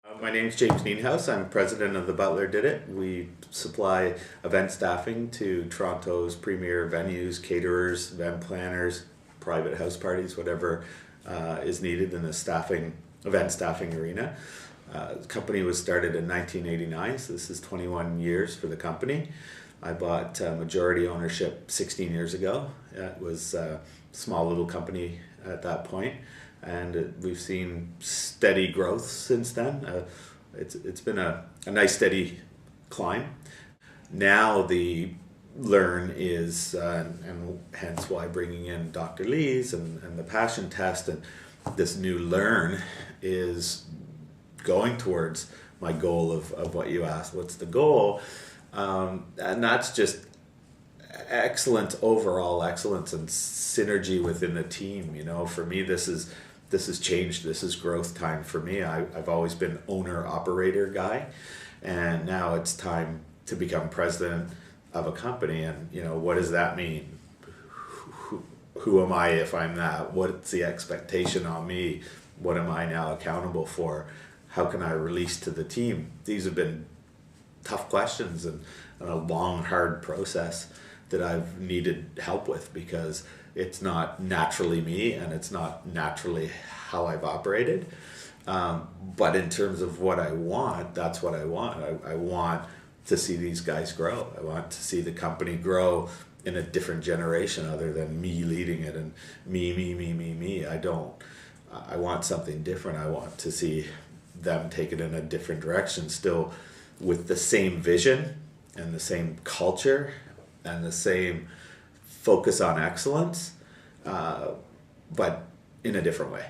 My name's James Nienhhuis. I'm president of the Butler Did It. We supply event staffing to Toronto's premier venues, caterers, event planners, private house parties, whatever is needed in the event staffing arena. The company was started in 1989, so this is 21 years for the company. I bought majority ownership 16 years ago. It was a small little company at that point, and we've seen steady growth since then. It's been a nice steady climb. Now the learn is, and hence why bringing in Dr. Lise and the passion test and this new learn is going towards my goal of what you asked, what's the goal? And that's just overall excellence and synergy within the team. You know, for me, this is change. This is growth time for me. I've always been owner operator guy, and now it's time to become president of a company. And you know, what does that mean? Who am I if I'm that? What's the expectation on me? What am I now accountable for? How can I release to the team? These have been tough questions and a long, hard process that I've needed help with, because it's not naturally me and it's not naturally how I've operated. But in terms of what I want, that's what I want. I want to see these guys grow. I want to see the company grow in a different generation other than me leading it and me. I want something different. I want to see them take it in a different direction, still with the same vision and the same culture and the same focus on excellence, but in a different way.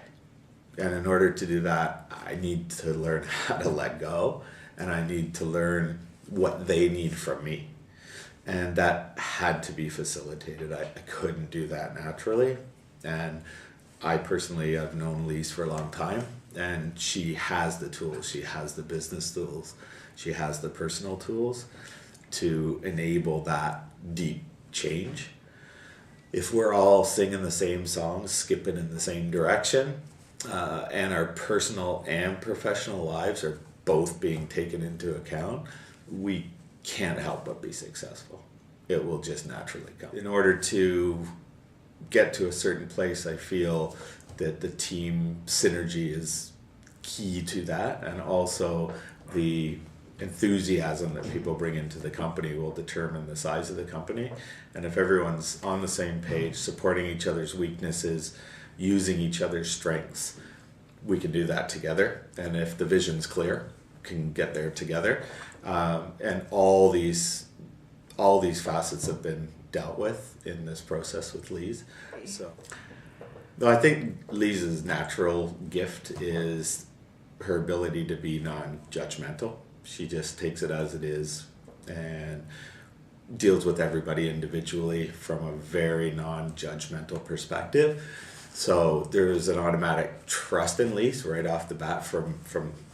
And in order to do that, I need to learn how to let go, and I need to learn what they need from me. And that had to be facilitated. I couldn't do that naturally. And I personally have known Lise for a long time, and she has the tools, she has the business tools, she has the personal tools to enable that deep change. If we're all singing the same songs, skipping in the same direction, and our personal and professional lives are both being taken into account, we can't help but be successful. It will just naturally come. In order to get to a certain place, I feel that the team synergy is key to that, and also the enthusiasm that people bring into the company will determine the size of the company. And if everyone's on the same page, supporting each other's weaknesses, using each other's strengths, we can do that together. And if the vision's clear, can get there together. And all these facets have been dealt with in this process with Lise. So, though I think Lise's natural gift is her ability to be non-judgmental. She just takes it as it is and deals with everybody individually from a very non-judgmental perspective. So there's an automatic trust in Lise right off the bat from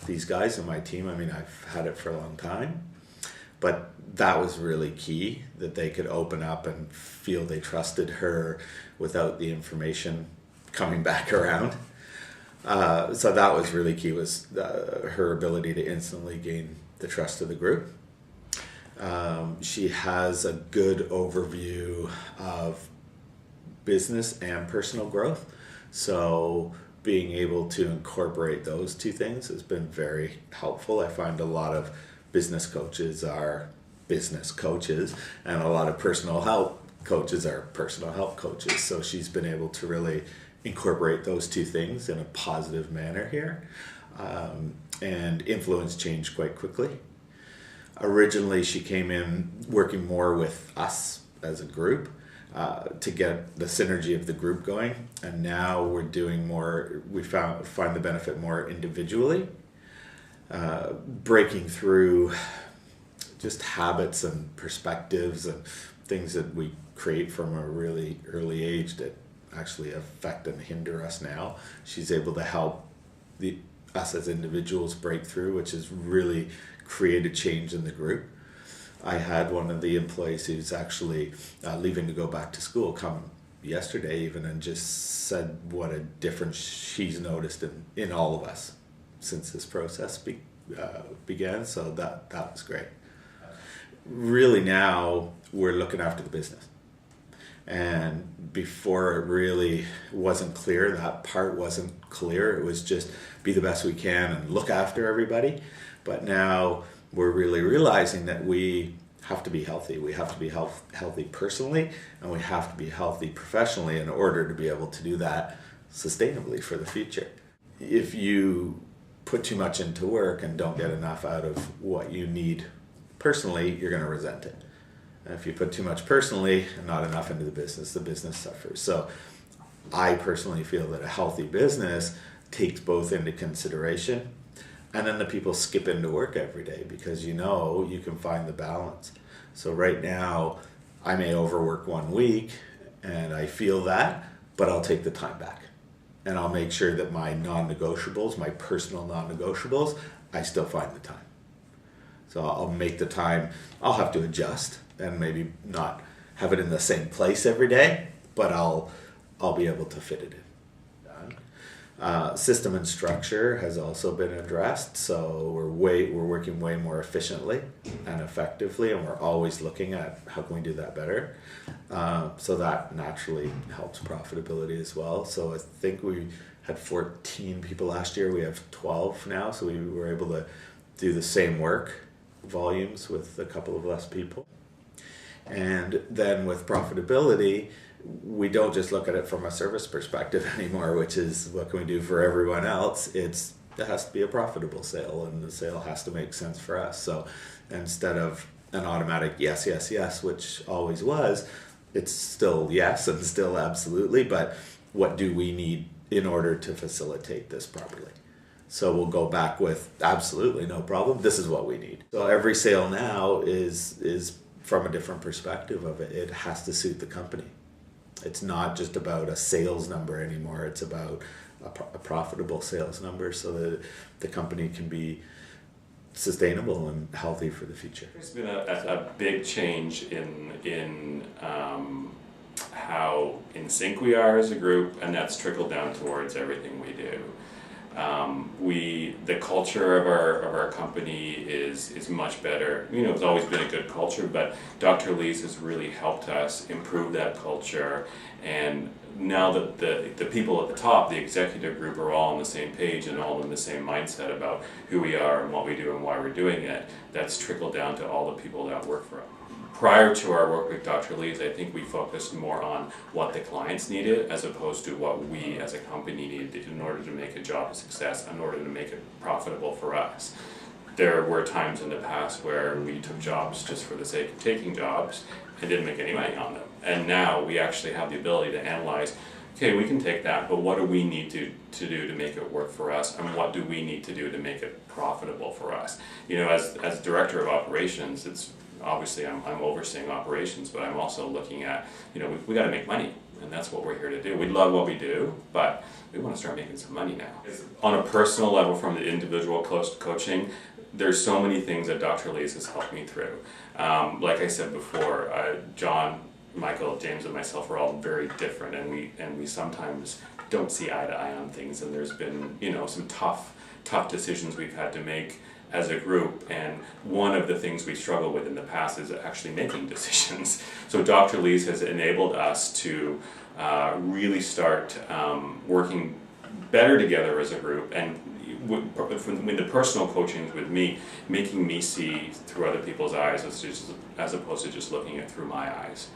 these guys in my team. I mean, I've had it for a long time, but that was really key, that they could open up and feel they trusted her without the information coming back around. So that was really key, was her ability to instantly gain the trust of the group. She has a good overview of business and personal growth. So being able to incorporate those two things has been very helpful. I find a lot of business coaches are business coaches, and a lot of personal health coaches are personal health coaches. So she's been able to really incorporate those two things in a positive manner here, and influence change quite quickly. Originally, she came in working more with us as a group to get the synergy of the group going, and now we're doing more. We find the benefit more individually, breaking through just habits and perspectives and things that we create from a really early age that actually affect and hinder us now. She's able to help us as individuals break through, which has really created change in the group. I had one of the employees who's actually leaving to go back to school come yesterday even, and just said what a difference she's noticed in all of us since this process began, so that was great. Really now we're looking after the business. And before it really wasn't clear, that part wasn't clear. It was just be the best we can and look after everybody. But now we're really realizing that we have to be healthy. We have to be healthy personally, and we have to be healthy professionally in order to be able to do that sustainably for the future. If you put too much into work and don't get enough out of what you need personally, you're going to resent it. And if you put too much personally and not enough into the business suffers. So I personally feel that a healthy business takes both into consideration, and then the people skip into work every day because you can find the balance. So right now I may overwork 1 week and I feel that, but I'll take the time back and I'll make sure that my non-negotiables, my personal non-negotiables, I still find the time. So I'll make the time. I'll have to adjust and maybe not have it in the same place every day, but I'll be able to fit it in. System and structure has also been addressed, so we're working way more efficiently and effectively, and we're always looking at how can we do that better. So that naturally helps profitability as well. So I think we had 14 people last year. We have 12 now, so we were able to do the same work volumes with a couple of less people. And then with profitability, we don't just look at it from a service perspective anymore, which is what can we do for everyone else. It has to be a profitable sale, and the sale has to make sense for us. So instead of an automatic yes, yes, yes, which always was, it's still yes and still absolutely, but what do we need in order to facilitate this properly? So we'll go back with absolutely no problem. This is what we need. So every sale now is from a different perspective of it. It has to suit the company. It's not just about a sales number anymore. It's about a profitable sales number so that the company can be sustainable and healthy for the future. There's been a big change in how in sync we are as a group, and that's trickled down towards everything we do. The culture of our company is much better. It's always been a good culture, but Dr. Lise has really helped us improve that culture. And now that the people at the top, the executive group, are all on the same page and all in the same mindset about who we are and what we do and why we're doing it, that's trickled down to all the people that work for us. Prior to our work with Dr. Lise, I think we focused more on what the clients needed as opposed to what we as a company needed in order to make a job a success, in order to make it profitable for us. There were times in the past where we took jobs just for the sake of taking jobs and didn't make any money on them. And now we actually have the ability to analyze, okay, we can take that, but what do we need to do to make it work for us, and what do we need to do to make it profitable for us? As director of operations, it's obviously I'm overseeing operations, but I'm also looking at, we got to make money, and that's what we're here to do. We love what we do, but we want to start making some money now. On a personal level, from the individual coaching, there's so many things that Dr. Lise has helped me through. Like I said before, John, Michael, James, and myself are all very different, and we sometimes don't see eye to eye on things, and there's been some tough decisions we've had to make as a group, and one of the things we struggle with in the past is actually making decisions. So Dr. Lise has enabled us to really start working better together as a group, and when the personal coaching is with me, making me see through other people's eyes as opposed to just looking at through my eyes.